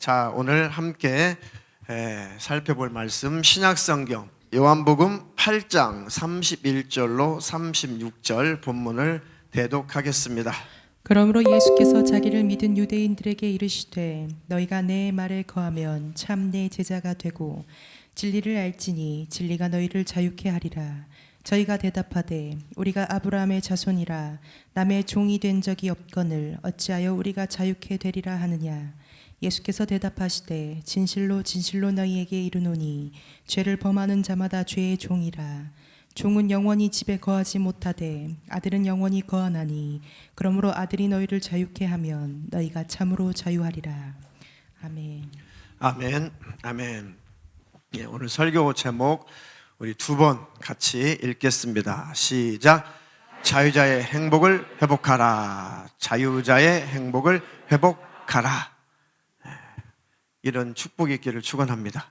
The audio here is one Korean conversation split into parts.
자, 오늘 함께 살펴볼 말씀 신약성경 요한복음 8장 31절로 36절 본문을 대독하겠습니다. 그러므로 예수께서 자기를 믿은 유대인들에게 이르시되 너희가 내 말에 거하면 참 내 제자가 되고 진리를 알지니 진리가 너희를 자유케 하리라. 저희가 대답하되 우리가 아브라함의 자손이라 남의 종이 된 적이 없거늘 어찌하여 우리가 자유케 되리라 하느냐. 예수께서 대답하시되 진실로 진실로 너희에게 이르노니 죄를 범하는 자마다 죄의 종이라. 종은 영원히 집에 거하지 못하되 아들은 영원히 거하나니 그러므로 아들이 너희를 자유케 하면 너희가 참으로 자유하리라. 아멘. 아멘. 아멘. 예, 오늘 설교 제목 우리 두 번 같이 읽겠습니다. 시작. 자유자의 행복을 회복하라. 자유자의 행복을 회복하라. 이런 축복이 있기를 축원합니다.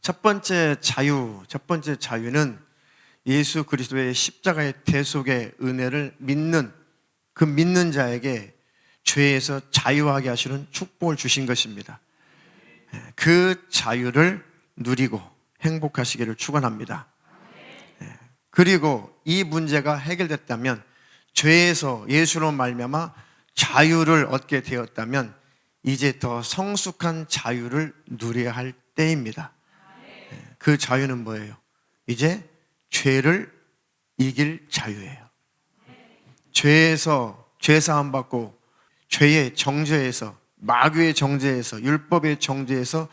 첫 번째 자유는 예수 그리스도의 십자가의 대속의 은혜를 믿는 그 믿는 자에게 죄에서 자유하게 하시는 축복을 주신 것입니다. 그 자유를 누리고 행복하시기를 축원합니다. 그리고 이 문제가 해결됐다면 죄에서 예수로 말미암아 자유를 얻게 되었다면 이제 더 성숙한 자유를 누려야 할 때입니다. 그 자유는 뭐예요? 이제 죄를 이길 자유예요. 죄에서 죄사함 받고 죄의 정죄에서 마귀의 정죄에서 율법의 정죄에서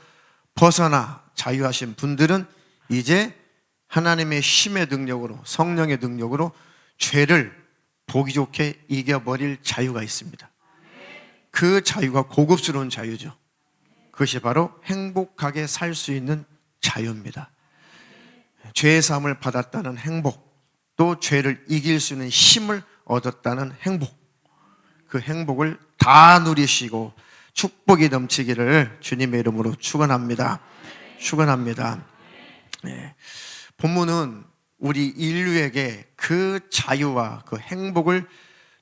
벗어나 자유하신 분들은 이제 하나님의 힘의 능력으로 성령의 능력으로 죄를 보기 좋게 이겨버릴 자유가 있습니다. 그 자유가 고급스러운 자유죠. 그것이 바로 행복하게 살 수 있는 자유입니다. 죄의 사함을 받았다는 행복, 또 죄를 이길 수 있는 힘을 얻었다는 행복, 그 행복을 다 누리시고 축복이 넘치기를 주님의 이름으로 축원합니다. 축원합니다. 네. 본문은 우리 인류에게 그 자유와 그 행복을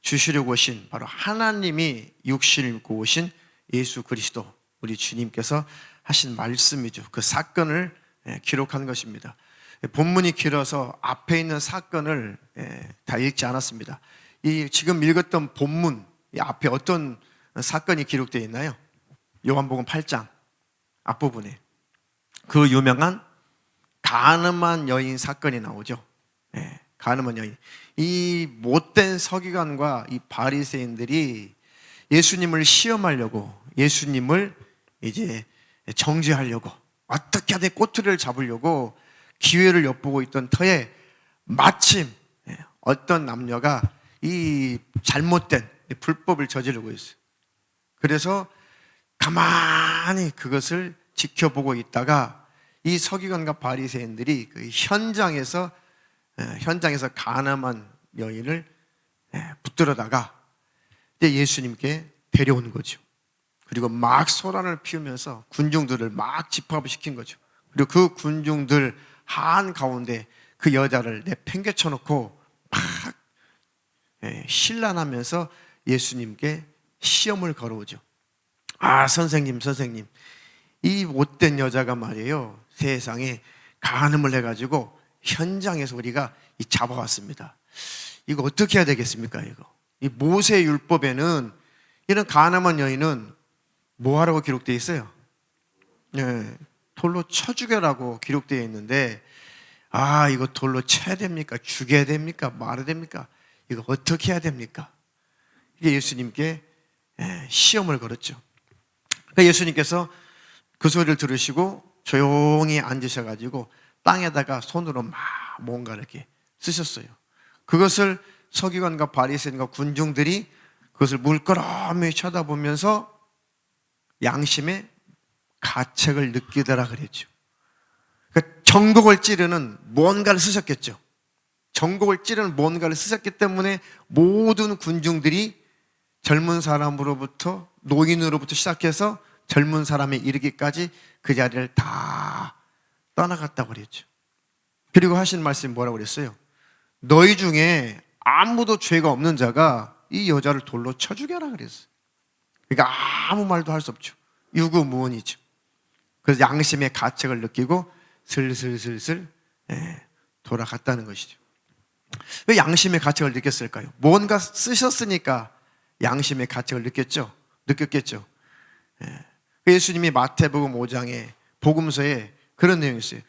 주시려고 오신 바로 하나님이 육신을 입고 오신 예수 그리스도 우리 주님께서 하신 말씀이죠. 그 사건을 기록한 것입니다. 본문이 길어서 앞에 있는 사건을 다 읽지 않았습니다. 이 지금 읽었던 본문 이 앞에 어떤 사건이 기록되어 있나요? 요한복음 8장 앞부분에 그 유명한 가늠한 여인 사건이 나오죠. 가늠한 여인. 이 못된 서기관과 이 바리새인들이 예수님을 시험하려고 예수님을 이제 정죄하려고 어떻게 하든 꼬투리를 잡으려고 기회를 엿보고 있던 터에 마침 어떤 남녀가 이 잘못된 불법을 저지르고 있어요. 그래서 가만히 그것을 지켜보고 있다가 이 서기관과 바리새인들이 그 현장에서 가늠한 여인을 붙들어다가 예수님께 데려온 거죠. 그리고 막 소란을 피우면서 군중들을 막 집합을 시킨 거죠. 그리고 그 군중들 한가운데 그 여자를 내팽개쳐 놓고 막 신란하면서 예수님께 시험을 걸어오죠. 아, 선생님, 이 못된 여자가 말이에요, 세상에 간음을 해가지고 현장에서 우리가 잡아왔습니다. 이거 어떻게 해야 되겠습니까? 이 모세 율법에는 이런 간음한 여인은 뭐하라고 기록되어 있어요? 돌로 쳐 죽여라고 기록되어 있는데, 아, 이거 돌로 쳐야 됩니까? 죽여야 됩니까? 말아야 됩니까? 이거 어떻게 해야 됩니까? 이게 예수님께 시험을 걸었죠. 그러니까 예수님께서 그 소리를 들으시고 조용히 앉으셔가지고 땅에다가 손으로 막 뭔가 이렇게 쓰셨어요. 그것을 서기관과 바리새인과 군중들이 그것을 물끄러미 쳐다보면서 양심의 가책을 느끼더라 그랬죠. 그러니까 전곡을 찌르는 뭔가를 쓰셨겠죠. 전곡을 찌르는 뭔가를 쓰셨기 때문에 모든 군중들이 젊은 사람으로부터 노인으로부터 시작해서 젊은 사람에 이르기까지 그 자리를 다 떠나갔다고 그랬죠. 그리고 하신 말씀이 뭐라고 그랬어요? 너희 중에 아무도 죄가 없는 자가 이 여자를 돌로 쳐 죽여라 그랬어요. 그러니까 아무 말도 할 수 없죠. 유구무원이죠. 그래서 양심의 가책을 느끼고 슬슬슬슬 돌아갔다는 것이죠. 왜 양심의 가책을 느꼈을까요? 뭔가 쓰셨으니까 양심의 가책을 느꼈겠죠. 예수님이 마태복음 5장에 복음서에 그런 내용이 있어요.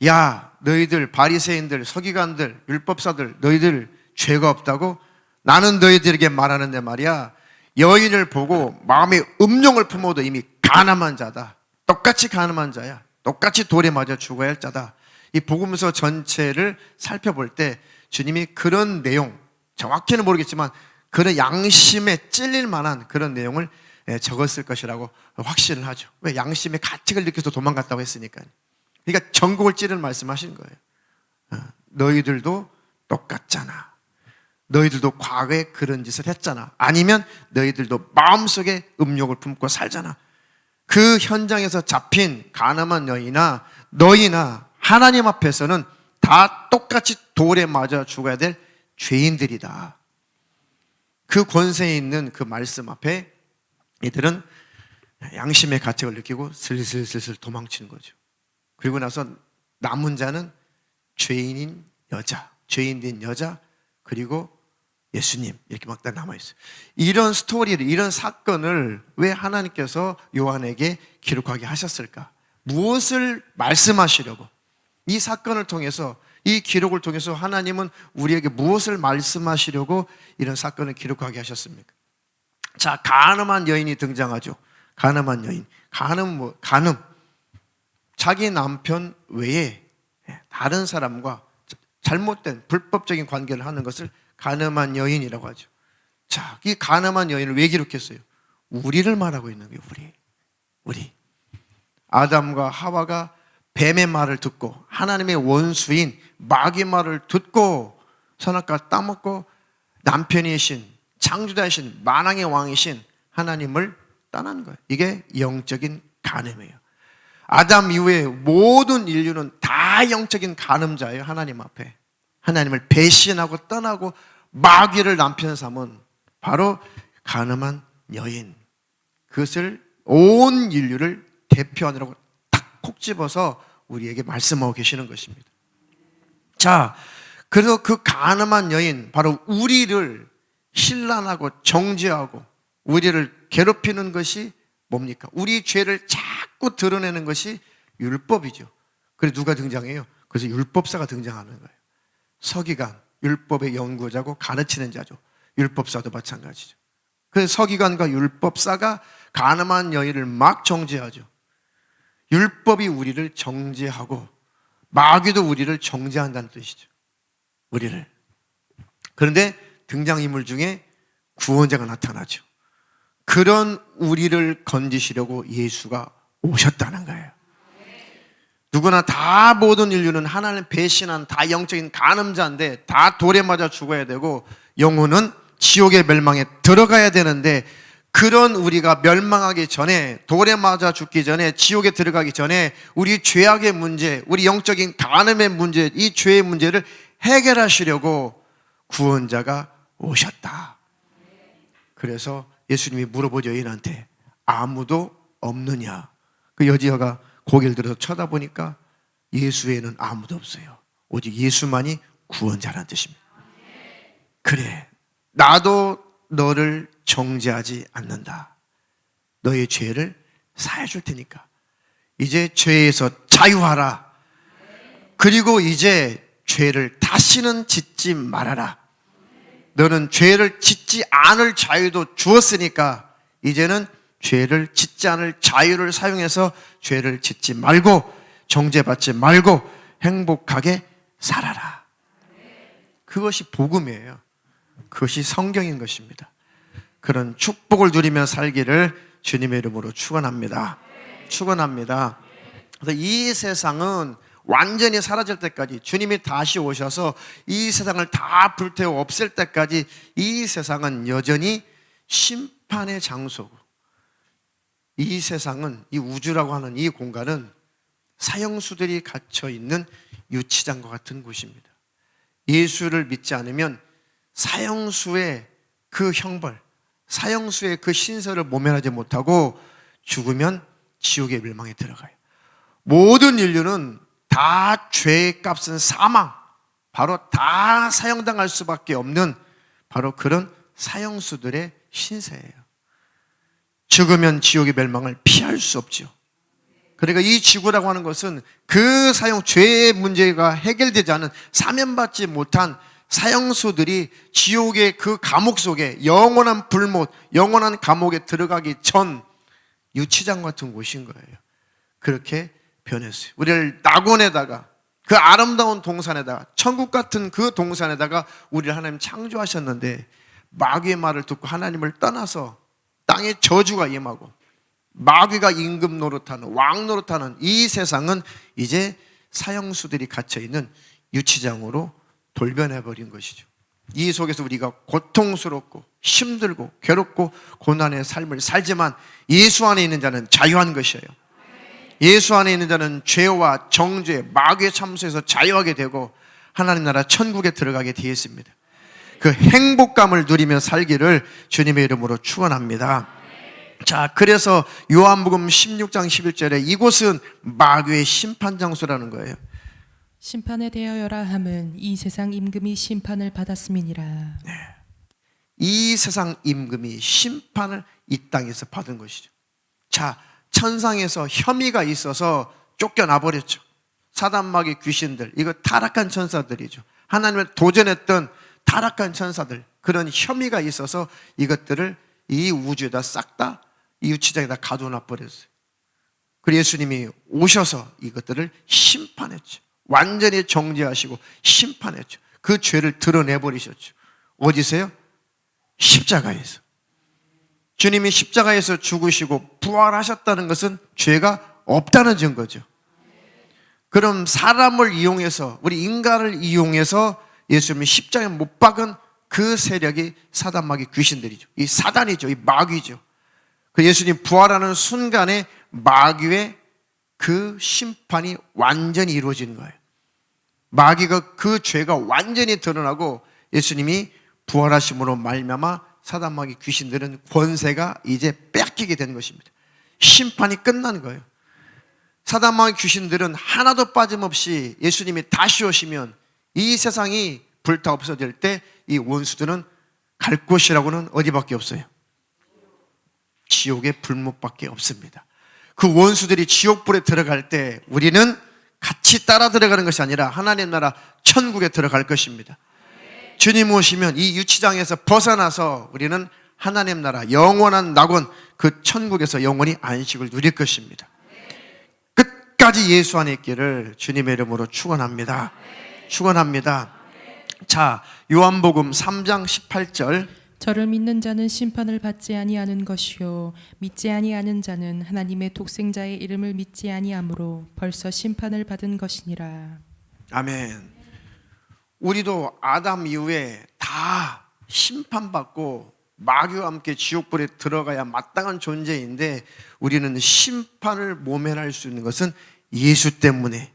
야, 너희들 바리새인들, 서기관들, 율법사들, 너희들 죄가 없다고? 나는 너희들에게 말하는데 말이야, 여인을 보고 마음에 음욕을 품어도 이미 가늠한 자다. 똑같이 가늠한 자야. 똑같이 돌에 맞아 죽어야 할 자다. 이 복음서 전체를 살펴볼 때 주님이 그런 내용, 정확히는 모르겠지만 그런 양심에 찔릴 만한 그런 내용을 적었을 것이라고 확신을 하죠. 왜? 양심의 가책을 느껴서 도망갔다고 했으니까요. 그러니까 전국을 찌르는 말씀하신 거예요. 너희들도 똑같잖아. 너희들도 과거에 그런 짓을 했잖아. 아니면 너희들도 마음속에 음욕을 품고 살잖아. 그 현장에서 잡힌 가늠한 여인이나 너희나 하나님 앞에서는 다 똑같이 돌에 맞아 죽어야 될 죄인들이다. 그 권세에 있는 그 말씀 앞에 이들은 양심의 가책을 느끼고 슬슬슬슬 도망치는 거죠. 그리고 나서 남은 자는 죄인인 여자, 죄인된 여자, 그리고 예수님, 이렇게 막 다 남아있어요. 이런 스토리를, 이런 사건을 왜 하나님께서 요한에게 기록하게 하셨을까? 무엇을 말씀하시려고? 이 사건을 통해서, 이 기록을 통해서 하나님은 우리에게 무엇을 말씀하시려고 이런 사건을 기록하게 하셨습니까? 자, 가늠한 여인이 등장하죠. 가늠한 여인. 가늠. 자기 남편 외에 다른 사람과 잘못된 불법적인 관계를 하는 것을 가늠한 여인이라고 하죠. 자, 이 가늠한 여인을 왜 기록했어요? 우리를 말하고 있는 거예요. 우리. 아담과 하와가 뱀의 말을 듣고 하나님의 원수인 마귀의 말을 듣고 선악과 따먹고 남편이신 창조자이신 만왕의 왕이신 하나님을 떠난 거예요. 이게 영적인 간음이에요. 아담 이후에 모든 인류는 다 영적인 간음자예요. 하나님 앞에 하나님을 배신하고 떠나고 마귀를 남편 삼은 바로 간음한 여인, 그것을 온 인류를 대표하느라고 탁콕 집어서 우리에게 말씀하고 계시는 것입니다. 자, 그래서 그 간음한 여인, 바로 우리를 신란하고 정죄하고 우리를 괴롭히는 것이 뭡니까? 우리 죄를 자꾸 드러내는 것이 율법이죠. 그래서 누가 등장해요? 그래서 율법사가 등장하는 거예요. 서기관, 율법의 연구자고 가르치는 자죠. 율법사도 마찬가지죠. 그래서 서기관과 율법사가 간음한 여인을 막 정죄하죠. 율법이 우리를 정죄하고 마귀도 우리를 정죄한다는 뜻이죠. 우리를. 그런데 등장인물 중에 구원자가 나타나죠. 그런 우리를 건지시려고 예수가 오셨다는 거예요. 누구나 다 모든 인류는 하나님 배신한 다 영적인 간음자인데 다 돌에 맞아 죽어야 되고 영혼은 지옥의 멸망에 들어가야 되는데, 그런 우리가 멸망하기 전에, 돌에 맞아 죽기 전에, 지옥에 들어가기 전에 우리 죄악의 문제, 우리 영적인 간음의 문제, 이 죄의 문제를 해결하시려고 구원자가 오셨다. 그래서 예수님이 물어보죠. 여인한테 아무도 없느냐. 그 여자가 고개를 들어서 쳐다보니까 예수 외에는 아무도 없어요. 오직 예수만이 구원자라는 뜻입니다. 그래, 나도 너를 정죄하지 않는다. 너의 죄를 사해 줄 테니까 이제 죄에서 자유하라. 그리고 이제 죄를 다시는 짓지 말아라. 너는 죄를 짓지 않을 자유도 주었으니까 이제는 죄를 짓지 않을 자유를 사용해서 죄를 짓지 말고 정죄받지 말고 행복하게 살아라. 그것이 복음이에요. 그것이 성경인 것입니다. 그런 축복을 누리며 살기를 주님의 이름으로 축원합니다. 축원합니다. 그래서 이 세상은 완전히 사라질 때까지, 주님이 다시 오셔서 이 세상을 다 불태워 없앨 때까지 이 세상은 여전히 심판의 장소고, 이 세상은, 이 우주라고 하는 이 공간은 사형수들이 갇혀 있는 유치장과 같은 곳입니다. 예수를 믿지 않으면 사형수의 그 형벌, 사형수의 그 신세를 모면하지 못하고 죽으면 지옥의 멸망에 들어가요. 모든 인류는 다 죄의 값은 사망, 바로 다 사형당할 수밖에 없는 바로 그런 사형수들의 신세예요. 죽으면 지옥의 멸망을 피할 수 없죠. 그러니까 이 지구라고 하는 것은 그 사형, 죄의 문제가 해결되지 않은 사면받지 못한 사형수들이 지옥의 그 감옥 속에 영원한 불못, 영원한 감옥에 들어가기 전 유치장 같은 곳인 거예요. 그렇게 변했어요. 우리를 낙원에다가, 그 아름다운 동산에다가, 천국 같은 그 동산에다가 우리를 하나님 창조하셨는데, 마귀의 말을 듣고 하나님을 떠나서 땅에 저주가 임하고 마귀가 임금 노릇하는, 왕 노릇하는 이 세상은 이제 사형수들이 갇혀있는 유치장으로 돌변해버린 것이죠. 이 속에서 우리가 고통스럽고 힘들고 괴롭고 고난의 삶을 살지만 예수 안에 있는 자는 자유한 것이에요. 예수 안에 있는 자는 죄와 정죄, 마귀의 참소에서 자유하게 되고 하나님 나라 천국에 들어가게 되어 있습니다. 그 행복감을 누리며 살기를 주님의 이름으로 축원합니다. 자, 그래서 요한복음 16장 11절에 이곳은 마귀의 심판 장소라는 거예요. 심판에 대하여라 함은 이 세상 임금이 심판을 받았음이니라. 이 세상 임금이 심판을 이 땅에서 받은 것이죠. 자, 천상에서 혐의가 있어서 쫓겨나 버렸죠. 사단, 마귀, 귀신들, 이거 타락한 천사들이죠. 하나님을 도전했던 타락한 천사들, 그런 혐의가 있어서 이것들을 이 우주에다 싹 다 이 유치장에다 가둬놔 버렸어요. 그리고 예수님이 오셔서 이것들을 심판했죠. 완전히 정죄하시고 심판했죠. 그 죄를 드러내버리셨죠. 어디서요? 십자가에서. 주님이 십자가에서 죽으시고 부활하셨다는 것은 죄가 없다는 증거죠. 그럼 사람을 이용해서, 우리 인간을 이용해서 예수님이 십자가에 못 박은 그 세력이 사단, 마귀, 귀신들이죠. 이 사단이죠. 이 마귀죠. 그 예수님 부활하는 순간에 마귀의 그 심판이 완전히 이루어진 거예요. 마귀가 그 죄가 완전히 드러나고 예수님이 부활하심으로 말미암아 사단, 마귀, 귀신들은 권세가 이제 뺏기게 된 것입니다. 심판이 끝난 거예요. 사단, 마귀, 귀신들은 하나도 빠짐없이 예수님이 다시 오시면 이 세상이 불타 없어질 때 이 원수들은 갈 곳이라고는 어디밖에 없어요? 지옥의 불못밖에 없습니다. 그 원수들이 지옥불에 들어갈 때 우리는 같이 따라 들어가는 것이 아니라 하나님 나라 천국에 들어갈 것입니다. 주님 오시면 이 유치장에서 벗어나서 우리는 하나님 나라 영원한 낙원, 그 천국에서 영원히 안식을 누릴 것입니다. 끝까지 예수 안에 있기를 주님의 이름으로 축원합니다. 축원합니다. 자, 요한복음 3장 18절. 저를 믿는 자는 심판을 받지 아니하는 것이요 믿지 아니하는 자는 하나님의 독생자의 이름을 믿지 아니하므로 벌써 심판을 받은 것이니라. 아멘. 우리도 아담 이후에 다 심판받고 마귀와 함께 지옥불에 들어가야 마땅한 존재인데 우리는 심판을 모면할 수 있는 것은 예수 때문에,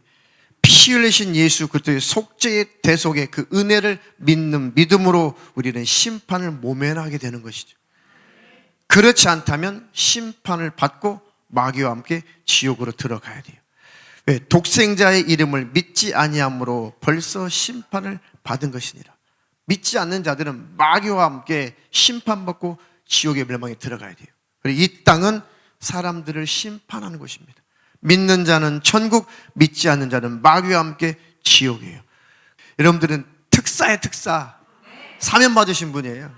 피 흘리신 예수 그리스도의 속죄의 대속의 그 은혜를 믿는 믿음으로 우리는 심판을 모면하게 되는 것이죠. 그렇지 않다면 심판을 받고 마귀와 함께 지옥으로 들어가야 돼요. 왜? 독생자의 이름을 믿지 아니함으로 벌써 심판을 받은 것이니라. 믿지 않는 자들은 마귀와 함께 심판받고 지옥의 멸망에 들어가야 돼요. 그리고 이 땅은 사람들을 심판하는 곳입니다. 믿는 자는 천국, 믿지 않는 자는 마귀와 함께 지옥이에요. 여러분들은 특사의 특사, 사면 받으신 분이에요.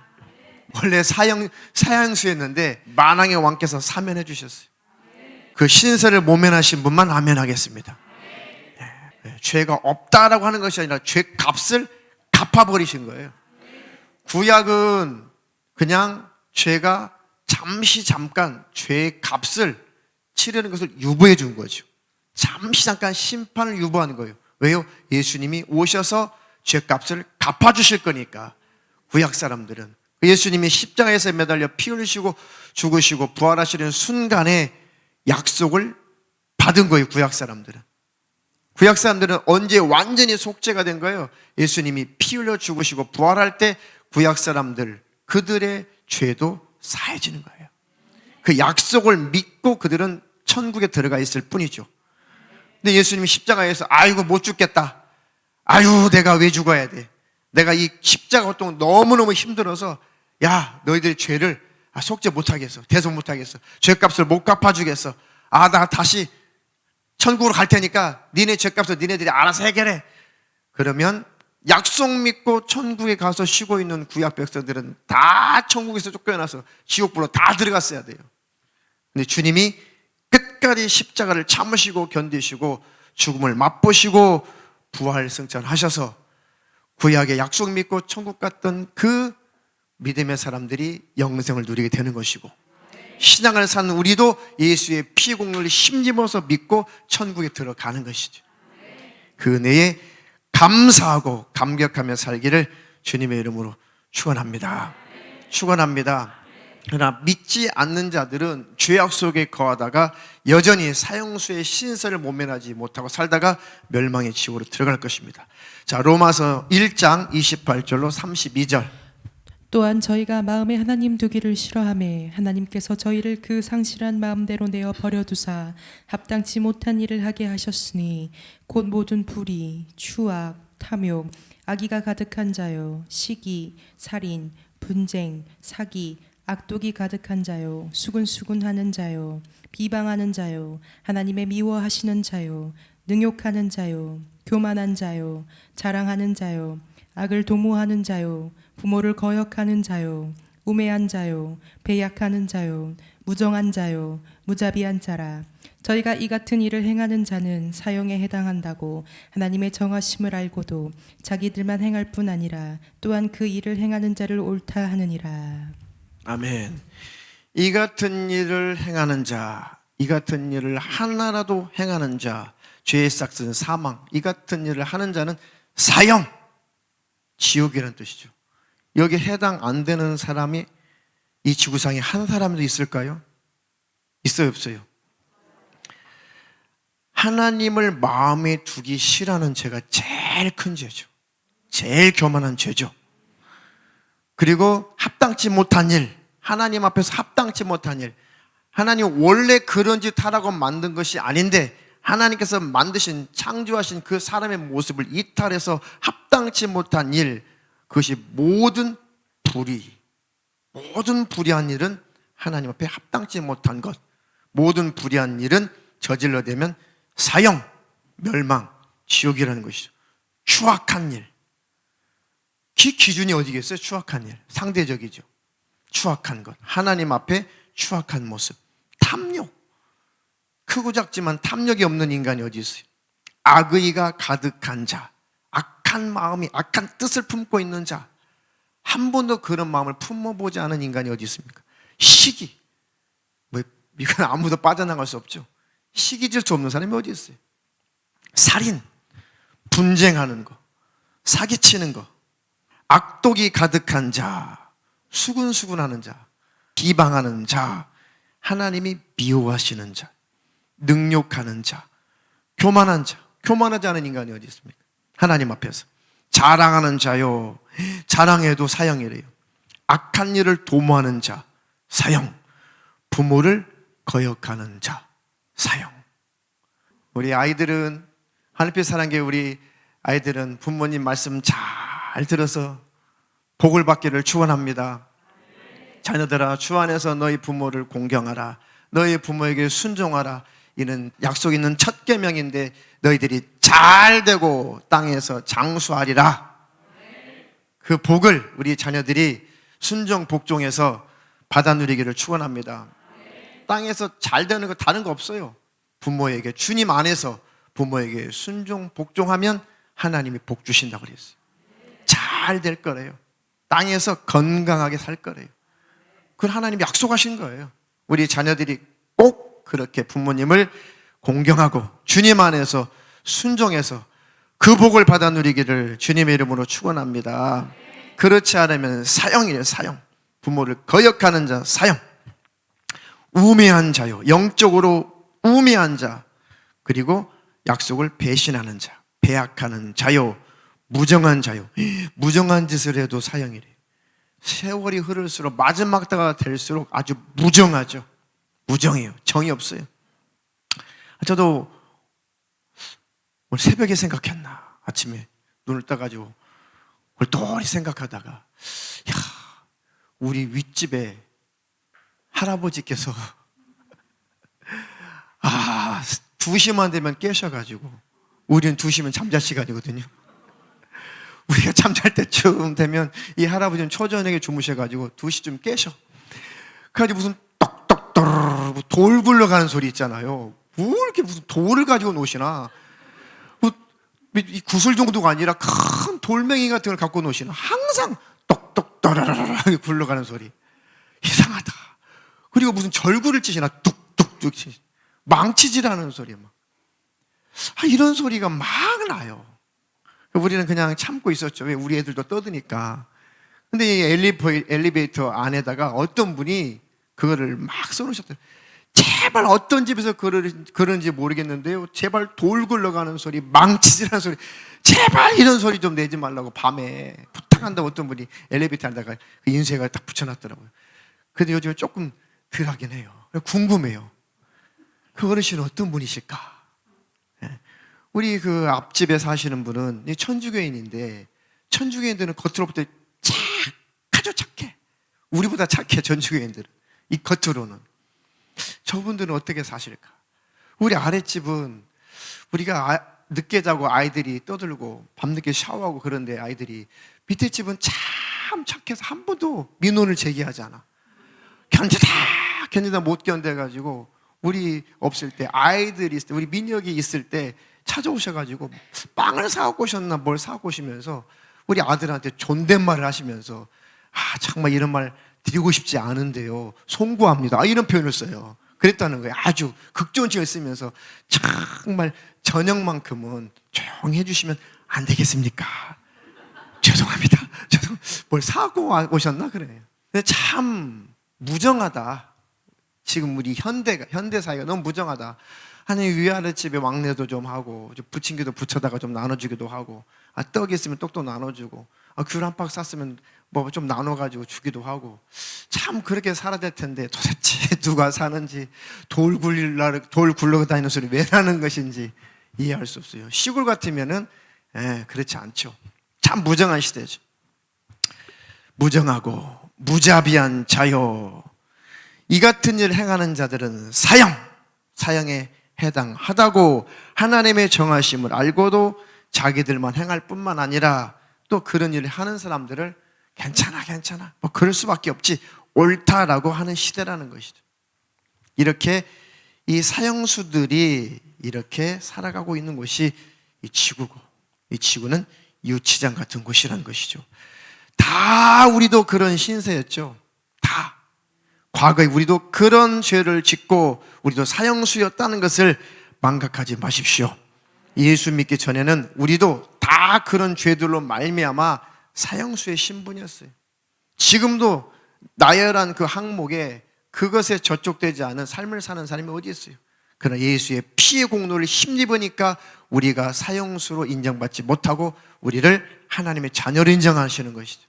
원래 사형수였는데 만왕의 왕께서 사면해 주셨어요. 그 신세를 모면하신 분만 아멘 하겠습니다. 죄가 없다라고 하는 것이 아니라 죄 값을 갚아버리신 거예요. 구약은 그냥 죄가 잠깐 죄의 값을 치르는 것을 유보해 준 거죠. 잠깐 심판을 유보하는 거예요. 왜요? 예수님이 오셔서 죄값을 갚아주실 거니까. 구약 사람들은 예수님이 십자가에서 매달려 피 흘리시고 죽으시고 부활하시는 순간에 약속을 받은 거예요. 구약 사람들은 언제 완전히 속죄가 된 거예요? 예수님이 피 흘려 죽으시고 부활할 때 구약 사람들, 그들의 죄도 사해지는 거예요. 그 약속을 믿고 그들은 천국에 들어가 있을 뿐이죠. 근데 예수님이 십자가에서 아이고 못 죽겠다. 아유 내가 왜 죽어야 돼. 내가 이 십자가 고통 너무너무 힘들어서 야 너희들 죄를 속죄 못하겠어. 대속 못하겠어. 죄값을 못 갚아주겠어. 나 다시 천국으로 갈 테니까 니네 죄값을 니네들이 알아서 해결해. 그러면 약속 믿고 천국에 가서 쉬고 있는 구약 백성들은 다 천국에서 쫓겨나서 지옥불로 다 들어갔어야 돼요. 근데 주님이 끝까지 십자가를 참으시고 견디시고 죽음을 맛보시고 부활 승천하셔서 구약의 약속 믿고 천국 갔던 그 믿음의 사람들이 영생을 누리게 되는 것이고, 신앙을 사는 우리도 예수의 피 공로를 힘입어서 믿고 천국에 들어가는 것이죠. 그 은혜에 감사하고 감격하며 살기를 주님의 이름으로 축원합니다. 축원합니다. 그러나 믿지 않는 자들은 죄악 속에 거하다가 여전히 사형수의 신설을 모면하지 못하고 살다가 멸망의 지옥으로 들어갈 것입니다. 자, 로마서 1장 28절로 32절. 또한 저희가 마음에 하나님 두기를 싫어하매 하나님께서 저희를 그 상실한 마음대로 내어 버려두사 합당치 못한 일을 하게 하셨으니 곧 모든 불의, 추악, 탐욕, 악의가 가득한 자요, 시기, 살인, 분쟁, 사기, 악독이 가득한 자요, 수근수근하는 자요, 비방하는 자요, 하나님의 미워하시는 자요, 능욕하는 자요, 교만한 자요, 자랑하는 자요, 악을 도모하는 자요, 부모를 거역하는 자요, 우매한 자요, 배약하는 자요, 무정한 자요, 무자비한 자라. 저희가 이 같은 일을 행하는 자는 사형에 해당한다고 하나님의 정하심을 알고도 자기들만 행할 뿐 아니라 또한 그 일을 행하는 자를 옳다 하느니라. 아멘. 이 같은 일을 행하는 자, 이 같은 일을 하나라도 행하는 자, 죄의 싹은 사망, 이 같은 일을 하는 자는 사형, 지옥이라는 뜻이죠. 여기 해당 안 되는 사람이 이 지구상에 한 사람도 있을까요? 있어요, 없어요? 하나님을 마음에 두기 싫어하는 죄가 제일 큰 죄죠. 제일 교만한 죄죠. 그리고 합당치 못한 일, 하나님 앞에서 합당치 못한 일, 하나님 원래 그런 짓 하라고 만든 것이 아닌데 하나님께서 만드신, 창조하신 그 사람의 모습을 이탈해서 합당치 못한 일, 그것이 모든 불의한 일은 하나님 앞에 합당치 못한 것, 모든 불의한 일은 저질러대면 사형, 멸망, 지옥이라는 것이죠. 추악한 일, 기준이 어디겠어요? 추악한 일, 상대적이죠. 추악한 것, 하나님 앞에 추악한 모습, 탐욕, 크고 작지만 탐욕이 없는 인간이 어디 있어요? 악의가 가득한 자, 악한 마음이, 악한 뜻을 품고 있는 자, 한 번도 그런 마음을 품어보지 않은 인간이 어디 있습니까? 시기, 이건 아무도 빠져나갈 수 없죠. 시기 질 수 없는 사람이 어디 있어요? 살인, 분쟁하는 거, 사기치는 거, 악독이 가득한 자, 수근수근하는 자, 비방하는 자, 하나님이 미워하시는 자, 능욕하는 자, 교만한 자, 교만하지 않은 인간이 어디 있습니까? 하나님 앞에서 자랑하는 자요, 자랑해도 사형이래요. 악한 일을 도모하는 자, 사형. 부모를 거역하는 자, 사형. 우리 아이들은, 하늘빛 사랑교회 우리 아이들은 부모님 말씀 잘 들어서 복을 받기를 축원합니다. 자녀들아, 주 안에서 너희 부모를 공경하라, 너희 부모에게 순종하라. 이는 약속 있는 첫 계명인데 너희들이 잘 되고 땅에서 장수하리라. 그 복을 우리 자녀들이 순종 복종해서 받아 누리기를 축원합니다. 땅에서 잘 되는 거 다른 거 없어요. 부모에게, 주님 안에서 부모에게 순종 복종하면 하나님이 복 주신다고 그랬어요. 잘 될 거래요. 땅에서 건강하게 살 거래요. 그걸 하나님이 약속하신 거예요. 우리 자녀들이 꼭 그렇게 부모님을 공경하고 주님 안에서 순종해서 그 복을 받아 누리기를 주님의 이름으로 축원합니다. 그렇지 않으면 사형이에요. 사형. 부모를 거역하는 자, 사형. 우매한 자요, 영적으로 우매한 자, 그리고 약속을 배신하는 자, 배약하는 자요, 무정한 자요. 무정한 짓을 해도 사형이래요. 세월이 흐를수록, 마지막 때가 될수록 아주 무정하죠. 무정해요. 정이 없어요. 저도 오늘 새벽에 생각했나, 아침에 눈을 떠가지고 골똘히 생각하다가, 야, 우리 윗집에 할아버지께서 2시만 되면 깨셔가지고, 우리는 2시면 잠잘 시간이거든요. 우리가 잠잘 때쯤 되면 이 할아버지는 초저녁에 주무셔가지고 2시쯤 깨셔. 그래가지고 무슨 똑똑똑 돌 굴러가는 소리 있잖아요. 뭐 이렇게 무슨 돌을 가지고 노시나, 이 구슬 정도가 아니라 큰 돌멩이 같은 걸 갖고 노시나, 항상 똑똑떠라라라 굴러가는 소리. 이상하다. 그리고 무슨 절구를 치시나, 뚝뚝뚝 망치질하는 소리 막. 이런 소리가 막 나요. 우리는 그냥 참고 있었죠. 왜? 우리 애들도 떠드니까. 근데 이 엘리베이터 안에다가 어떤 분이 그거를 막 써놓으셨대요. 제발, 어떤 집에서 그런지 모르겠는데요, 제발 돌 굴러가는 소리, 망치질하는 소리, 제발 이런 소리 좀 내지 말라고 밤에 부탁한다고 어떤 분이 엘리베이터 안에다가 그 인쇄가 딱 붙여놨더라고요. 근데 요즘에 조금 덜 하긴 해요. 궁금해요. 그 어르신은 어떤 분이실까? 우리 그 앞집에 사시는 분은 천주교인인데, 천주교인들은 겉으로 볼 때 아주 착해. 우리보다 착해, 천주교인들은. 이 겉으로는. 저분들은 어떻게 사실까? 우리 아랫집은 우리가 늦게 자고 아이들이 떠들고 밤늦게 샤워하고 그런데 아이들이, 밑에 집은 참 착해서 한 번도 민원을 제기하지 않아. 견디다 못 견뎌가지고 우리 없을 때, 아이들이 있을 때, 우리 민혁이 있을 때 찾아오셔가지고 빵을 사갖고 오셨나 뭘 사갖고 오시면서 우리 아들한테 존댓말을 하시면서, 정말 이런 말 드리고 싶지 않은데요, 송구합니다, 이런 표현을 써요. 그랬다는 거예요. 아주 극존칭을 쓰면서 정말 저녁만큼은 조용히 해주시면 안 되겠습니까? 죄송합니다. 뭘 사고 오셨나 그래요. 근데 참 무정하다. 지금 우리 현대 사회가 너무 무정하다. 하나님, 위아래 집에 왕래도 좀 하고, 부침개도 부쳐다가 좀 나눠주기도 하고, 떡이 있으면 떡도 나눠주고, 귤 한 박 쌌으면 뭐 좀 나눠가지고 주기도 하고, 참 그렇게 살아야 될 텐데 도대체 누가 사는지, 돌 굴러 다니는 소리 왜 나는 것인지 이해할 수 없어요. 시골 같으면은 그렇지 않죠. 참 무정한 시대죠. 무정하고 무자비한 자요, 이 같은 일을 행하는 자들은 사형에 해당하다고 하나님의 정하심을 알고도 자기들만 행할 뿐만 아니라 또 그런 일을 하는 사람들을 괜찮아 뭐 그럴 수밖에 없지, 옳다라고 하는 시대라는 것이죠. 이렇게 이 사형수들이 이렇게 살아가고 있는 곳이 이 지구고, 이 지구는 유치장 같은 곳이라는 것이죠. 다 우리도 그런 신세였죠. 다 과거에 우리도 그런 죄를 짓고 우리도 사형수였다는 것을 망각하지 마십시오. 예수 믿기 전에는 우리도 다 그런 죄들로 말미암아 사형수의 신분이었어요. 지금도 나열한 그 항목에 그것에 저촉되지 않은 삶을 사는 사람이 어디 있어요? 그러나 예수의 피의 공로를 힘입으니까 우리가 사형수로 인정받지 못하고 우리를 하나님의 자녀로 인정하시는 것이죠.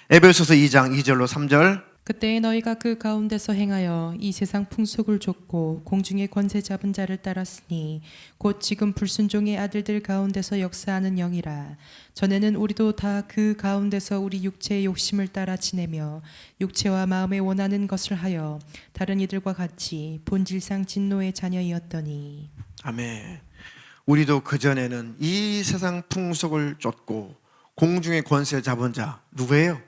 에베소서 2장 2절로 3절. 그때에 너희가 그 가운데서 행하여 이 세상 풍속을 좇고 공중의 권세 잡은 자를 따랐으니 곧 지금 불순종의 아들들 가운데서 역사하는 영이라. 전에는 우리도 다 그 가운데서 우리 육체의 욕심을 따라 지내며 육체와 마음에 원하는 것을 하여 다른 이들과 같이 본질상 진노의 자녀이었더니. 아멘. 우리도 그전에는 이 세상 풍속을 쫓고 공중의 권세 잡은 자, 누구예요?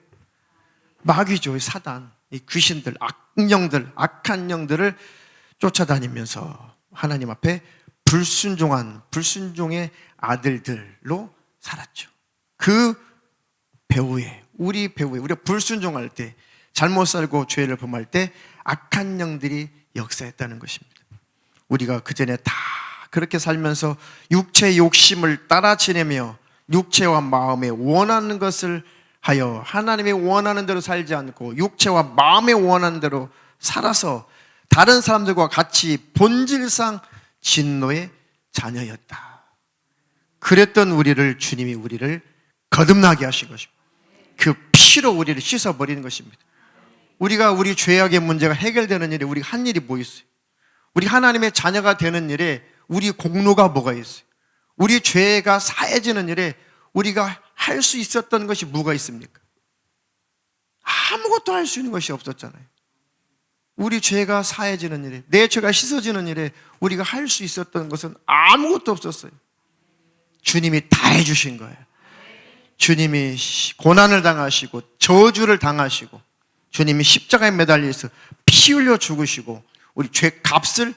마귀죠. 사단, 이 귀신들, 악령들, 악한 영들을 쫓아다니면서 하나님 앞에 불순종의 아들들로 살았죠. 그 배후에, 우리가 불순종할 때, 잘못 살고 죄를 범할 때 악한 영들이 역사했다는 것입니다. 우리가 그전에 다 그렇게 살면서 육체의 욕심을 따라 지내며 육체와 마음에 원하는 것을 하여 하나님이 원하는 대로 살지 않고 육체와 마음에 원하는 대로 살아서 다른 사람들과 같이 본질상 진노의 자녀였다. 그랬던 우리를 주님이 우리를 거듭나게 하신 것입니다. 그 피로 우리를 씻어버리는 것입니다. 우리가 우리 죄악의 문제가 해결되는 일에 우리가 한 일이 뭐 있어요? 우리 하나님의 자녀가 되는 일에 우리 공로가 뭐가 있어요? 우리 죄가 사해지는 일에 우리가 할 수 있었던 것이 뭐가 있습니까? 아무것도 할 수 있는 것이 없었잖아요. 우리 죄가 사해지는 일에, 내 죄가 씻어지는 일에 우리가 할 수 있었던 것은 아무것도 없었어요. 주님이 다 해주신 거예요. 주님이 고난을 당하시고 저주를 당하시고 주님이 십자가에 매달려서 피 흘려 죽으시고 우리 죄 값을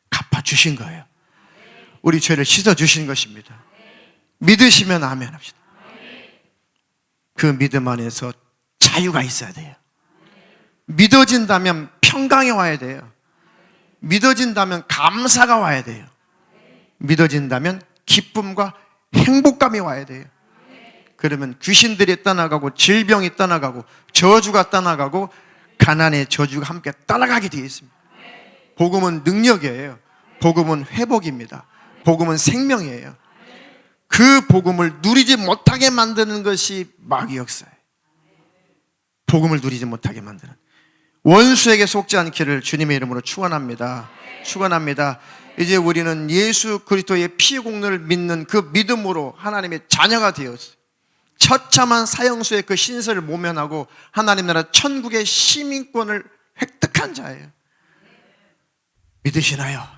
갚아주신 거예요. 우리 죄를 씻어주신 것입니다. 믿으시면 아멘 합시다. 그 믿음 안에서 자유가 있어야 돼요. 믿어진다면 평강이 와야 돼요. 믿어진다면 감사가 와야 돼요. 믿어진다면 기쁨과 행복감이 와야 돼요. 그러면 귀신들이 떠나가고 질병이 떠나가고 저주가 떠나가고 가난의 저주가 함께 떠나가게 되어 있습니다. 복음은 능력이에요. 복음은 회복입니다. 복음은 생명이에요. 그 복음을 누리지 못하게 만드는 것이 마귀 역사예요. 복음을 누리지 못하게 만드는, 원수에게 속지 않기를 주님의 이름으로 축원합니다. 축원합니다. 이제 우리는 예수 그리스도의 피 공로를 믿는 그 믿음으로 하나님의 자녀가 되었어요. 처참한 사형수의 그 신세를 모면하고 하나님 나라 천국의 시민권을 획득한 자예요. 믿으시나요?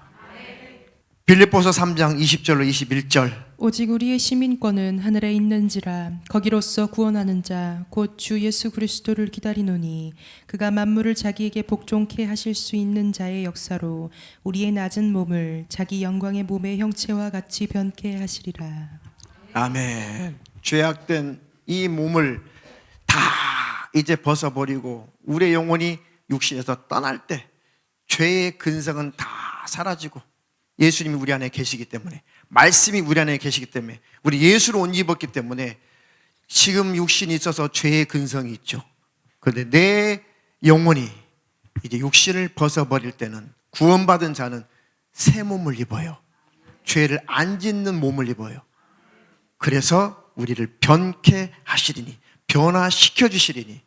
빌립보서 3장 20절로 21절. 오직 우리의 시민권은 하늘에 있는지라 거기로서 구원하는 자 곧 주 예수 그리스도를 기다리노니 그가 만물을 자기에게 복종케 하실 수 있는 자의 역사로 우리의 낮은 몸을 자기 영광의 몸의 형체와 같이 변케 하시리라. 아멘. 죄악된 이 몸을 다 이제 벗어버리고 우리의 영혼이 육신에서 떠날 때 죄의 근성은 다 사라지고 예수님이 우리 안에 계시기 때문에, 말씀이 우리 안에 계시기 때문에, 우리 예수로 옷 입었기 때문에 지금 육신이 있어서 죄의 근성이 있죠. 그런데 내 영혼이 이제 육신을 벗어버릴 때는 구원받은 자는 새 몸을 입어요. 죄를 안 짓는 몸을 입어요. 그래서 우리를 변케 하시리니, 변화시켜 주시리니,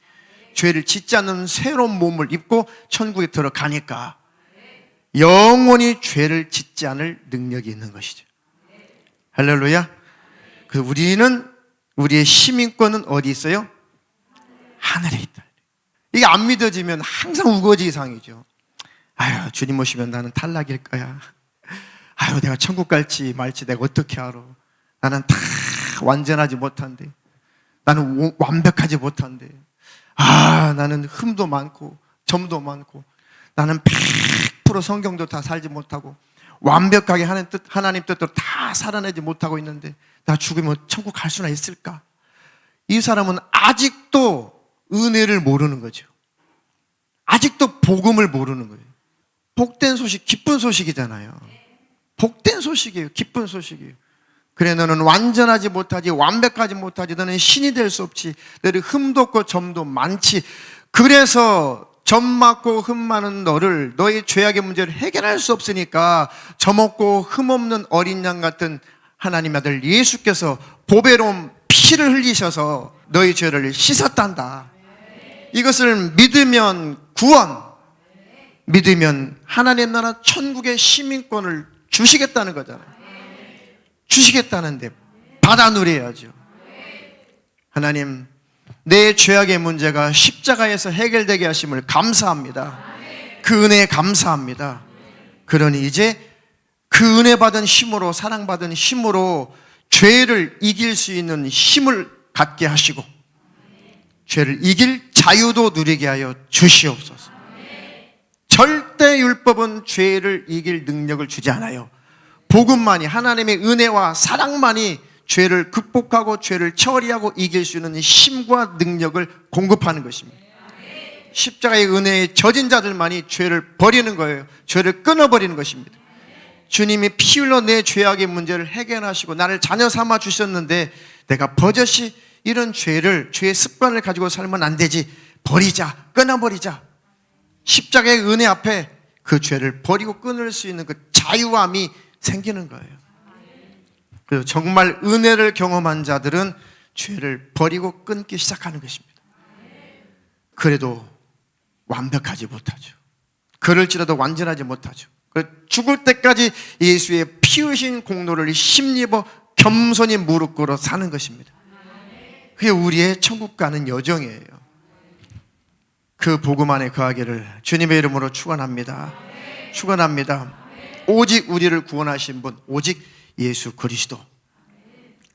죄를 짓지 않는 새로운 몸을 입고 천국에 들어가니까 영원히 죄를 짓지 않을 능력이 있는 것이죠. 할렐루야. 그 우리는, 우리의 시민권은 어디 있어요? 하늘에 있다. 이게 안 믿어지면 항상 우거지상이죠. 아유, 주님 오시면 나는 탈락일 거야. 아유, 내가 천국 갈지 말지 내가 어떻게 알아? 나는 다 완전하지 못한데, 나는 완벽하지 못한데, 나는 흠도 많고 점도 많고, 나는 100% 성경도 다 살지 못하고 완벽하게 하나님 뜻대로 다 살아내지 못하고 있는데 나 죽으면 천국 갈 수나 있을까? 이 사람은 아직도 은혜를 모르는 거죠. 아직도 복음을 모르는 거예요. 복된 소식, 기쁜 소식이잖아요. 복된 소식이에요. 기쁜 소식이에요. 그래, 너는 완전하지 못하지, 완벽하지 못하지, 너는 신이 될 수 없지, 너는 흠도 없고 점도 많지. 그래서 점 많고 흠 많은 너를, 너의 죄악의 문제를 해결할 수 없으니까 점 없고 흠 없는 어린 양 같은 하나님 아들 예수께서 보배로운 피를 흘리셔서 너의 죄를 씻었단다. 이것을 믿으면 구원, 믿으면 하나님 나라 천국의 시민권을 주시겠다는 거잖아요. 주시겠다는데 받아 누려야죠. 하나님, 내 죄악의 문제가 십자가에서 해결되게 하심을 감사합니다. 그 은혜에 감사합니다. 그러니 이제 그 은혜 받은 힘으로, 사랑받은 힘으로 죄를 이길 수 있는 힘을 갖게 하시고 죄를 이길 자유도 누리게 하여 주시옵소서. 절대 율법은 죄를 이길 능력을 주지 않아요. 복음만이, 하나님의 은혜와 사랑만이 죄를 극복하고 죄를 처리하고 이길 수 있는 힘과 능력을 공급하는 것입니다. 십자가의 은혜에 젖은 자들만이 죄를 버리는 거예요. 죄를 끊어버리는 것입니다. 주님이 피 흘러 내 죄악의 문제를 해결하시고 나를 자녀 삼아 주셨는데 내가 버젓이 이런 죄의 습관을 가지고 살면 안 되지. 버리자, 끊어버리자. 십자가의 은혜 앞에 그 죄를 버리고 끊을 수 있는 그 자유함이 생기는 거예요. 그래서 정말 은혜를 경험한 자들은 죄를 버리고 끊기 시작하는 것입니다. 그래도 완벽하지 못하죠. 그럴지라도 완전하지 못하죠. 죽을 때까지 예수의 피 흘린 공로를 힘입어 겸손히 무릎 꿇어 사는 것입니다. 그게 우리의 천국 가는 여정이에요. 그 복음 안에 거하기를 주님의 이름으로 축원합니다. 축원합니다. 오직 우리를 구원하신 분, 오직 예수 그리스도.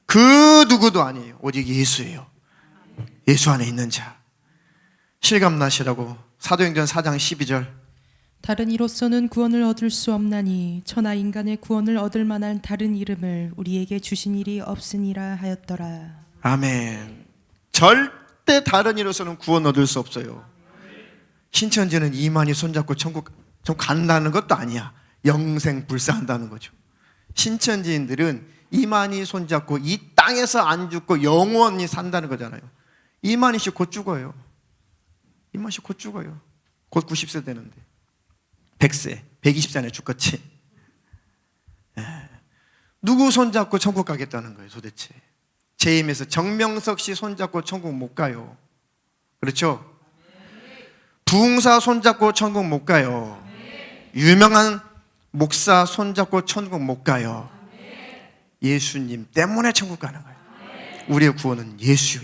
그 누구도 아니에요. 오직 예수예요. 예수 안에 있는 자. 실감나시라고 사도행전 4장 12절. 다른 이로서는 구원을 얻을 수 없나니 천하 인간의 구원을 얻을 만한 다른 이름을 우리에게 주신 일이 없으니라 하였더라. 아멘. 절대 다른 이로서는 구원 얻을 수 없어요. 신천지는 이만희 손잡고 천국 좀 간다는 것도 아니야. 영생 불사한다는 거죠. 신천지인들은 이만희 손잡고 이 땅에서 안 죽고 영원히 산다는 거잖아요. 이만희 씨 곧 죽어요. 이만희 씨 곧 죽어요. 곧 90세 되는데 100세, 120세 안에 죽겠지. 누구 손잡고 천국 가겠다는 거예요 도대체. 재임에서 정명석 씨 손잡고 천국 못 가요. 그렇죠? 부흥사 손잡고 천국 못 가요. 유명한 목사 손잡고 천국 못 가요. 예수님 때문에 천국 가는 거예요. 우리의 구원은 예수.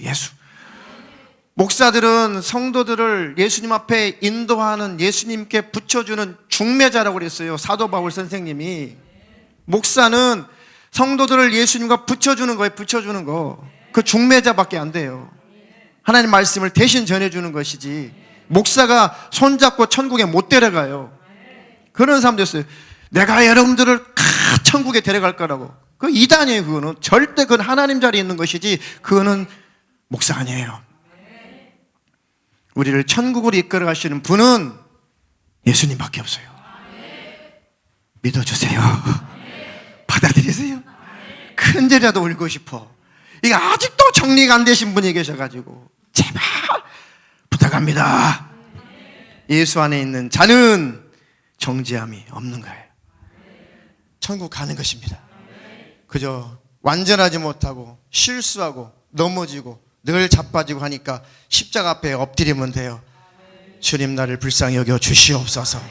목사들은 성도들을 예수님 앞에 인도하는, 예수님께 붙여주는 중매자라고 그랬어요. 사도 바울 선생님이. 목사는 성도들을 예수님과 붙여주는 거예요. 붙여주는 거. 그 중매자밖에 안 돼요. 하나님 말씀을 대신 전해주는 것이지 목사가 손잡고 천국에 못 데려가요. 그런 사람도 있어요. 내가 여러분들을 천국에 데려갈 거라고. 그 이단이에요. 그거는 절대 그건 하나님 자리에 있는 것이지 그거는 목사 아니에요. 우리를 천국으로 이끌어 가시는 분은 예수님밖에 없어요. 믿어주세요. 받아들이세요. 큰절이라도 울고 싶어. 이게 아직도 정리가 안 되신 분이 계셔가지고 제발 부탁합니다. 예수 안에 있는 자는 정죄함이 없는 거예요. 천국 가는 것입니다. 그저 완전하지 못하고 실수하고 넘어지고 늘 자빠지고 하니까 십자가 앞에 엎드리면 돼요. 주님 나를 불쌍히 여겨 주시옵소서.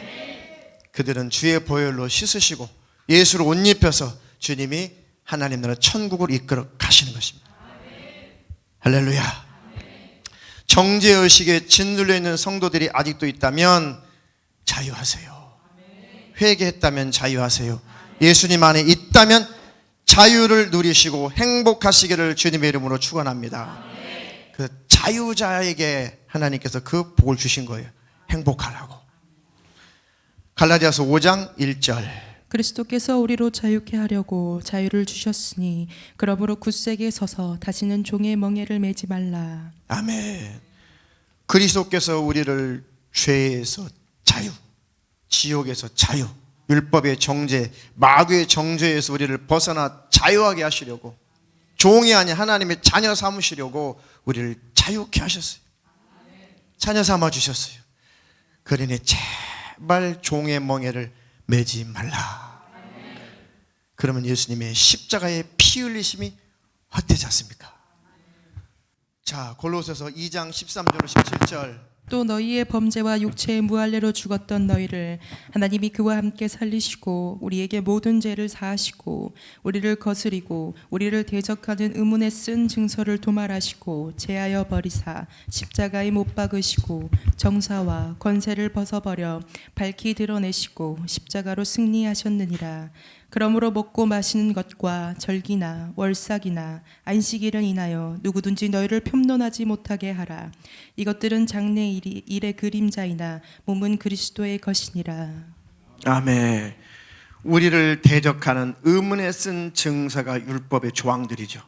그들은 주의 보혈로 씻으시고 예수를 옷 입혀서 주님이 하나님 나라 천국을 이끌어 가시는 것입니다. 할렐루야. 정죄의식에 짓눌려 있는 성도들이 아직도 있다면 자유하세요. 회개했다면 자유하세요. 예수님 안에 있다면 자유를 누리시고 행복하시기를 주님의 이름으로 축원합니다. 그 자유자에게 하나님께서 그 복을 주신 거예요. 행복하라고. 갈라디아서 5장 1절. 그리스도께서 우리로 자유케 하려고 자유를 주셨으니 그러므로 굳세게 서서 다시는 종의 멍에를 매지 말라. 아멘. 그리스도께서 우리를 죄에서 자유, 지옥에서 자유, 율법의 정죄, 마귀의 정죄에서 우리를 벗어나 자유하게 하시려고, 종이 아닌 하나님의 자녀 삼으시려고 우리를 자유케 하셨어요. 자녀 삼아 주셨어요. 그러니 제발 종의 멍에를 매지 말라. 그러면 예수님의 십자가의 피 흘리심이 헛되지 않습니까? 자, 골로새서 2장 13절 17절. 또 너희의 범죄와 육체의 무할례로 죽었던 너희를 하나님이 그와 함께 살리시고 우리에게 모든 죄를 사하시고 우리를 거스리고 우리를 대적하는 의문에 쓴 증서를 도말하시고 제하여 버리사 십자가에 못 박으시고 정사와 권세를 벗어버려 밝히 드러내시고 십자가로 승리하셨느니라. 그러므로 먹고 마시는 것과 절기나 월삭이나 안식일을 인하여 누구든지 너희를 폄론하지 못하게 하라. 이것들은 장래 일의 그림자이나 몸은 그리스도의 것이니라. 아멘. 우리를 대적하는 의문에 쓴 증서가 율법의 조항들이죠.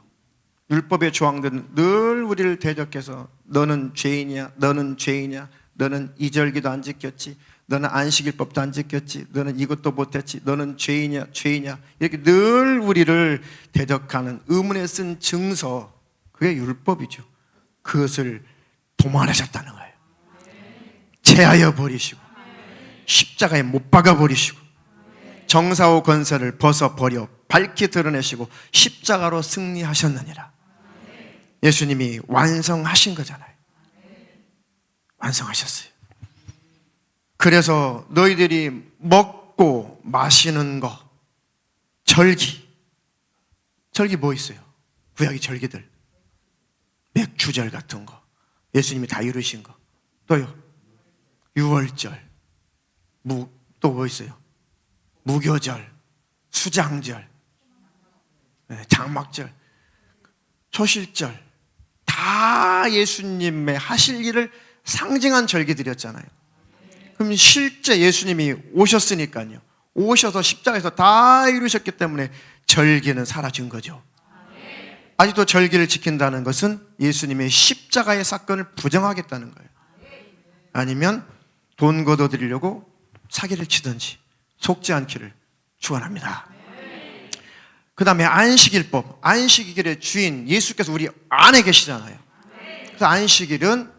율법의 조항들은 늘 우리를 대적해서 너는 죄인이야, 너는 죄인이야, 너는 이 절기도 안 지켰지, 너는 안식일법도 안 지켰지, 너는 이것도 못했지, 너는 죄인이야, 죄인이야, 이렇게 늘 우리를 대적하는 의문에 쓴 증서, 그게 율법이죠. 그것을 도말하셨다는 거예요. 제하여 버리시고 십자가에 못 박아 버리시고 정사와 권세를 벗어버려 밝히 드러내시고 십자가로 승리하셨느니라. 예수님이 완성하신 거잖아요. 완성하셨어요. 그래서 너희들이 먹고 마시는 거, 절기 뭐 있어요? 구약의 절기들, 맥주절 같은 거 예수님이 다 이루신 거. 또요, 유월절, 또 뭐 있어요? 무교절, 수장절, 장막절, 초실절, 다 예수님의 하실 일을 상징한 절기들이었잖아요. 그럼 실제 예수님이 오셨으니까요, 오셔서 십자가에서 다 이루셨기 때문에 절기는 사라진 거죠. 아직도 절기를 지킨다는 것은 예수님의 십자가의 사건을 부정하겠다는 거예요. 아니면 돈 걷어들이려고 사기를 치든지 속지 않기를 축원합니다. 그 다음에 안식일법, 안식일의 주인 예수께서 우리 안에 계시잖아요. 그래서 안식일은,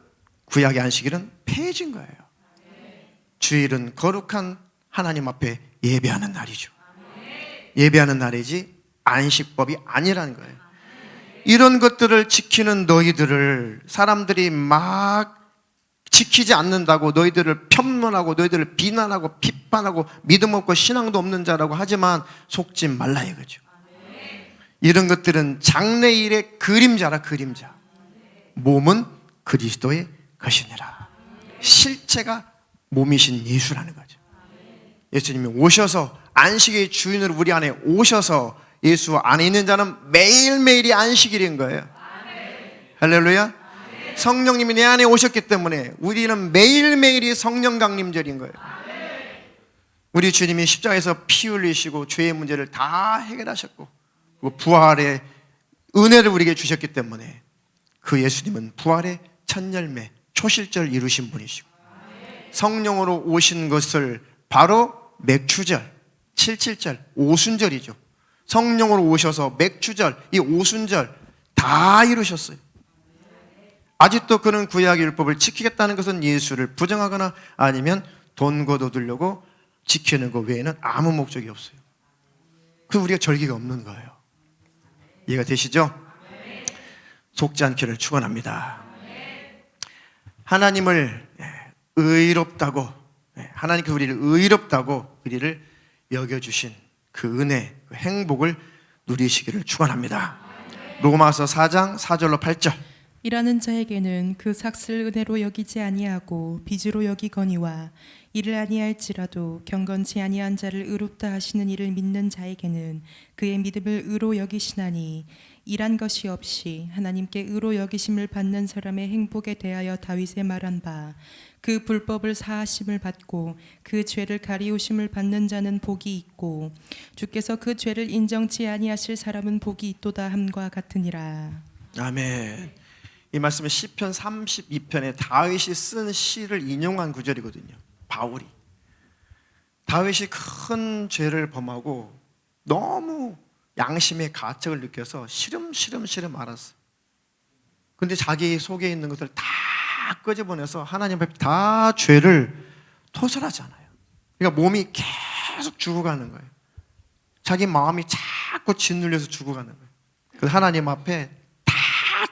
구약의 안식일은 폐해진 거예요. 주일은 거룩한 하나님 앞에 예배하는 날이죠. 예배하는 날이지 안식법이 아니라는 거예요. 이런 것들을 지키는 너희들을 사람들이 막 지키지 않는다고 너희들을 편문하고 너희들을 비난하고 비판하고 믿음 없고 신앙도 없는 자라고 하지만 속지 말라 이거죠. 이런 것들은 장래일의 그림자라, 그림자. 몸은 그리스도의 것이니라. 실체가 몸이신 예수라는 거죠. 예수님이 오셔서 안식의 주인으로 우리 안에 오셔서 예수 안에 있는 자는 매일매일이 안식일인 거예요. 할렐루야. 성령님이 내 안에 오셨기 때문에 우리는 매일매일이 성령 강림절인 거예요. 우리 주님이 십자가에서 피 흘리시고 죄의 문제를 다 해결하셨고 부활의 은혜를 우리에게 주셨기 때문에 그 예수님은 부활의 첫 열매, 초실절 이루신 분이시고 성령으로 오신 것을 바로 맥추절, 77절, 오순절이죠. 성령으로 오셔서 맥추절, 이 오순절 다 이루셨어요. 아직도 그는 구약의 율법을 지키겠다는 것은 예수를 부정하거나 아니면 돈 걷어두려고 지키는 것 외에는 아무 목적이 없어요. 그 우리가 절기가 없는 거예요. 이해가 되시죠? 속지 않기를 축원합니다. 하나님을 의롭다고, 하나님께서 우리를 의롭다고 우리를 여겨주신 그 은혜, 그 행복을 누리시기를 축원합니다. 로마서 4장 4절로 8절. 일하는 자에게는 그 삭슬 은혜로 여기지 아니하고 빚으로 여기거니와 이를 아니할지라도 경건치 아니한 자를 의롭다 하시는 이를 믿는 자에게는 그의 믿음을 의로 여기시나니 일한 것이 없이 하나님께 의로 여기심을 받는 사람의 행복에 대하여 다윗의 말한 바 그 불법을 사하심을 받고 그 죄를 가리우심을 받는 자는 복이 있고 주께서 그 죄를 인정치 아니하실 사람은 복이 있도다 함과 같으니라. 아멘. 이 말씀은 시편 32편에 다윗이 쓴 시를 인용한 구절이거든요. 바울이 다윗이 큰 죄를 범하고 너무 양심의 가책을 느껴서 시름시름 앓았어. 근데 자기 속에 있는 것을 다 끄집어내서 하나님 앞에 다 죄를 토설하잖아요. 그러니까 몸이 계속 죽어가는 거예요. 자기 마음이 자꾸 짓눌려서 죽어가는 거예요. 그래서 하나님 앞에 다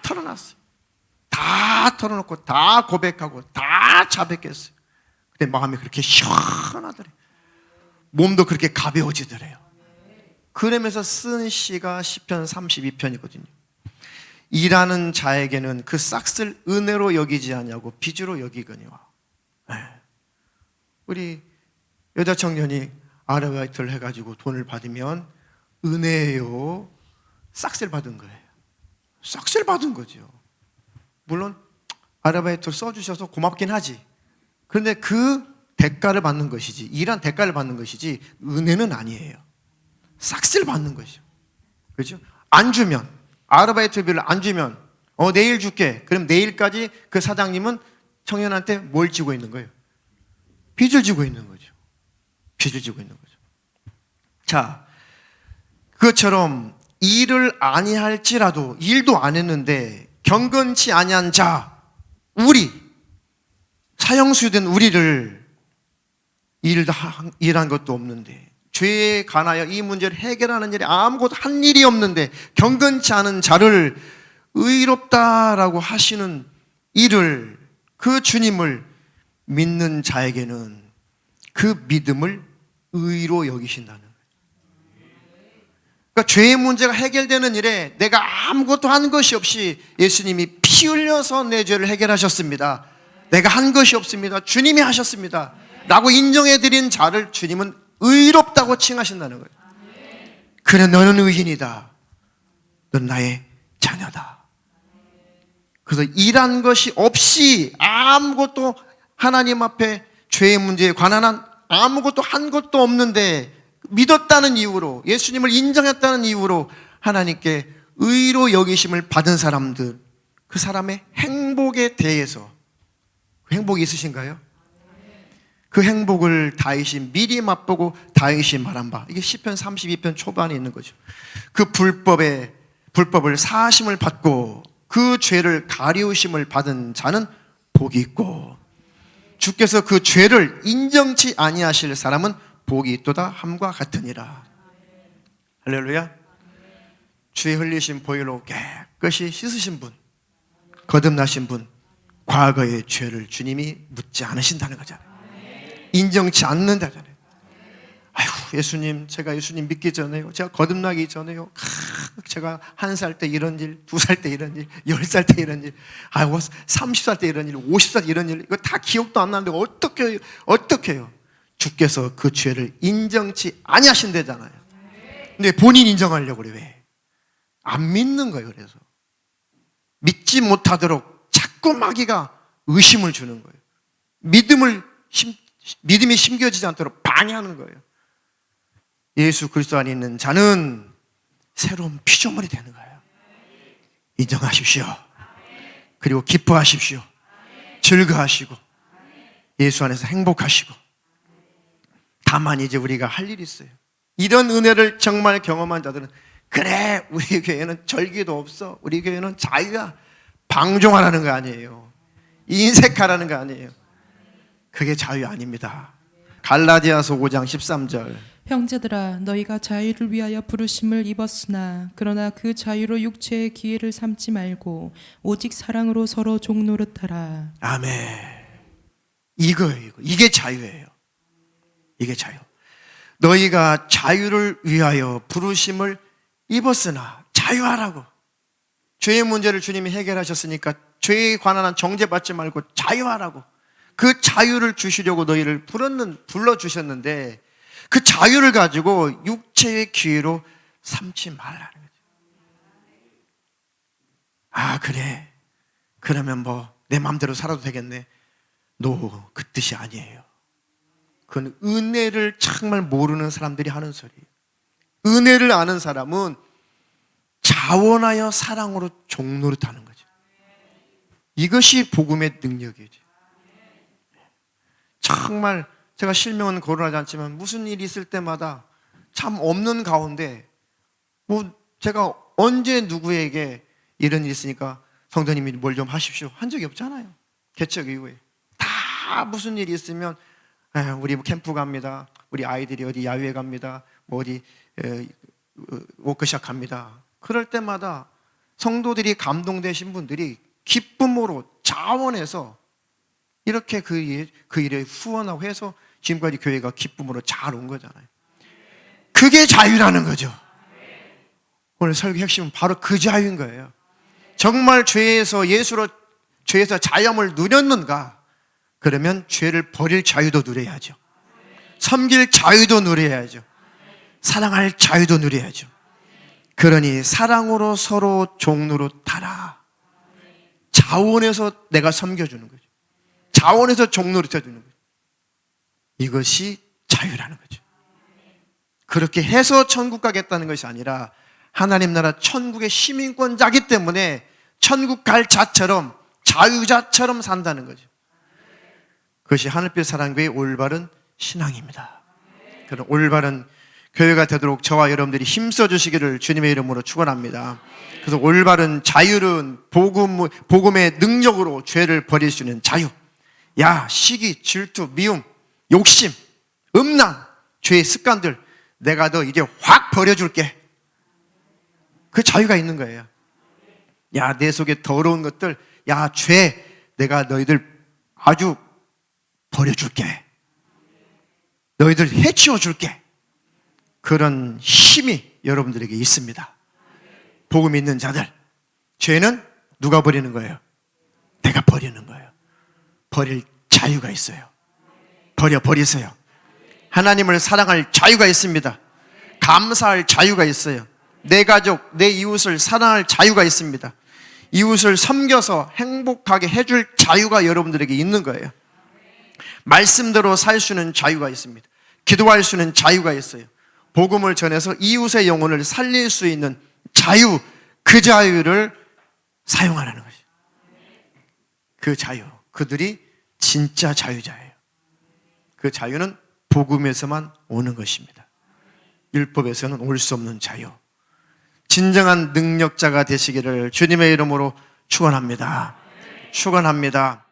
털어놨어요. 다 털어놓고 다 고백하고 다 자백했어요. 근데 마음이 그렇게 시원하더래요. 몸도 그렇게 가벼워지더래요. 그러면서 쓴 시가 시편 32편이거든요. 일하는 자에게는 그 싹쓸 은혜로 여기지 아니하고 빚으로 여기거니와. 우리 여자 청년이 아르바이트를 해가지고 돈을 받으면 은혜예요, 싹쓸 받은 거예요? 싹쓸 받은 거죠. 물론 아르바이트를 써주셔서 고맙긴 하지. 그런데 그 대가를 받는 것이지, 일한 대가를 받는 것이지 은혜는 아니에요. 싹쓸 받는 것이죠. 그렇죠? 안 주면, 아르바이트비를 안 주면 내일 줄게. 그럼 내일까지 그 사장님은 청년한테 뭘 지고 있는 거예요? 빚을 지고 있는 거죠. 빚을 지고 있는 거죠. 자, 그것처럼 일을 아니할지라도, 일도 안 했는데 경건치 아니한 자, 우리 사형수된 우리를 일한 것도 없는데, 죄에 관하여 이 문제를 해결하는 일이 아무것도 한 일이 없는데 경건치 않은 자를 의롭다라고 하시는 일을, 그 주님을 믿는 자에게는 그 믿음을 의로 여기신다는 거예요. 그러니까 죄의 문제가 해결되는 일에 내가 아무것도 한 것이 없이 예수님이 피 흘려서 내 죄를 해결하셨습니다. 내가 한 것이 없습니다. 주님이 하셨습니다. 라고 인정해드린 자를 주님은 의롭다고 칭하신다는 거예요. 그래, 너는 의인이다. 넌 나의 자녀다. 그래서 일한 것이 없이 아무것도 하나님 앞에 죄의 문제에 관한 아무것도 한 것도 없는데 믿었다는 이유로, 예수님을 인정했다는 이유로 하나님께 의로 여기심을 받은 사람들, 그 사람의 행복에 대해서, 그 행복이 있으신가요? 그 행복을 다윗이 미리 맛보고 다윗이 말한 바, 이게 시편 32편 초반에 있는 거죠. 그 불법을 사하심을 받고 그 죄를 가리우심을 받은 자는 복이 있고, 주께서 그 죄를 인정치 아니하실 사람은 복이 있도다 함과 같으니라. 할렐루야. 주의 흘리신 보혈로 깨끗이 씻으신 분, 거듭나신 분, 과거의 죄를 주님이 묻지 않으신다는 거잖아요. 인정치 않는다잖아요. 아이고, 예수님, 제가 예수님 믿기 전에요, 제가 거듭나기 전에요, 제가 1살 때 이런 일, 2살 때 이런 일, 10살 때 이런 일, 아이고 30살 때 이런 일, 50살 때 이런 일, 이거 다 기억도 안 나는데 어떻게 해요? 주께서 그 죄를 인정치 아니하신대잖아요. 근데 본인 인정하려고 그래. 왜? 안 믿는 거예요. 그래서 믿지 못하도록 자꾸 마귀가 의심을 주는 거예요. 믿음이 심겨지지 않도록 방해하는 거예요. 예수 그리스도 안에 있는 자는 새로운 피조물이 되는 거예요. 인정하십시오. 그리고 기뻐하십시오. 즐거하시고 예수 안에서 행복하시고. 다만 이제 우리가 할 일이 있어요. 이런 은혜를 정말 경험한 자들은, 그래, 우리 교회는 절기도 없어, 우리 교회는 자유야, 방종하라는 거 아니에요. 인색하라는 거 아니에요. 그게 자유 아닙니다. 갈라디아서 5장 13절. 형제들아, 너희가 자유를 위하여 부르심을 입었으나 그러나 그 자유로 육체의 기회를 삼지 말고 오직 사랑으로 서로 종노릇하라. 아멘. 이거예요. 이게 자유예요. 이게 자유. 너희가 자유를 위하여 부르심을 입었으나, 자유하라고. 죄의 문제를 주님이 해결하셨으니까 죄에 관한 정죄받지 말고 자유하라고. 그 자유를 주시려고 너희를 불러주셨는데 그 자유를 가지고 육체의 기회로 삼지 말라는 거죠. 아, 그래, 그러면 뭐 내 마음대로 살아도 되겠네. 노, 그 뜻이 아니에요. 그건 은혜를 정말 모르는 사람들이 하는 소리예요. 은혜를 아는 사람은 자원하여 사랑으로 종노릇하는 거죠. 이것이 복음의 능력이죠. 정말 제가 실명은 거론하지 않지만 무슨 일이 있을 때마다 참 없는 가운데, 뭐 제가 언제 누구에게 이런 일이 있으니까 성도님이 뭘 좀 하십시오 한 적이 없잖아요. 개척 이후에 다 무슨 일이 있으면 우리 캠프 갑니다, 우리 아이들이 어디 야유회 갑니다, 뭐 어디 워크숍 갑니다. 그럴 때마다 성도들이 감동되신 분들이 기쁨으로 자원해서 이렇게 그 일에 후원하고 해서 지금까지 교회가 기쁨으로 잘 온 거잖아요. 그게 자유라는 거죠. 오늘 설교 핵심은 바로 그 자유인 거예요. 정말 죄에서 자유함을 누렸는가? 그러면 죄를 버릴 자유도 누려야죠. 섬길 자유도 누려야죠. 사랑할 자유도 누려야죠. 그러니 사랑으로 서로 종노릇하라. 자원해서 내가 섬겨주는 거죠. 자원해서 종노릇해주는 거죠. 이것이 자유라는 거죠. 그렇게 해서 천국 가겠다는 것이 아니라 하나님 나라 천국의 시민권자기 때문에 천국 갈 자처럼, 자유자처럼 산다는 거죠. 그것이 하늘빛 사랑교회의 올바른 신앙입니다. 그런 올바른 교회가 되도록 저와 여러분들이 힘써 주시기를 주님의 이름으로 축원합니다. 그래서 올바른 자유는 복음의 능력으로 죄를 버릴 수 있는 자유. 시기, 질투, 미움, 욕심, 음란, 죄의 습관들 내가 너 이제 확 버려줄게. 그 자유가 있는 거예요. 내 속에 더러운 것들, 죄, 내가 너희들 아주 버려줄게. 너희들 해치워 줄게. 그런 힘이 여러분들에게 있습니다. 복음 있는 자들. 죄는 누가 버리는 거예요? 내가 버리는 거예요. 버릴 자유가 있어요. 버리세요. 하나님을 사랑할 자유가 있습니다. 감사할 자유가 있어요. 내 가족, 내 이웃을 사랑할 자유가 있습니다. 이웃을 섬겨서 행복하게 해줄 자유가 여러분들에게 있는 거예요. 말씀대로 살 수 있는 자유가 있습니다. 기도할 수 있는 자유가 있어요. 복음을 전해서 이웃의 영혼을 살릴 수 있는 자유, 그 자유를 사용하라는 것이죠. 그 자유, 그들이 진짜 자유자예요. 그 자유는 복음에서만 오는 것입니다. 율법에서는 올 수 없는 자유. 진정한 능력자가 되시기를 주님의 이름으로 축원합니다. 축원합니다.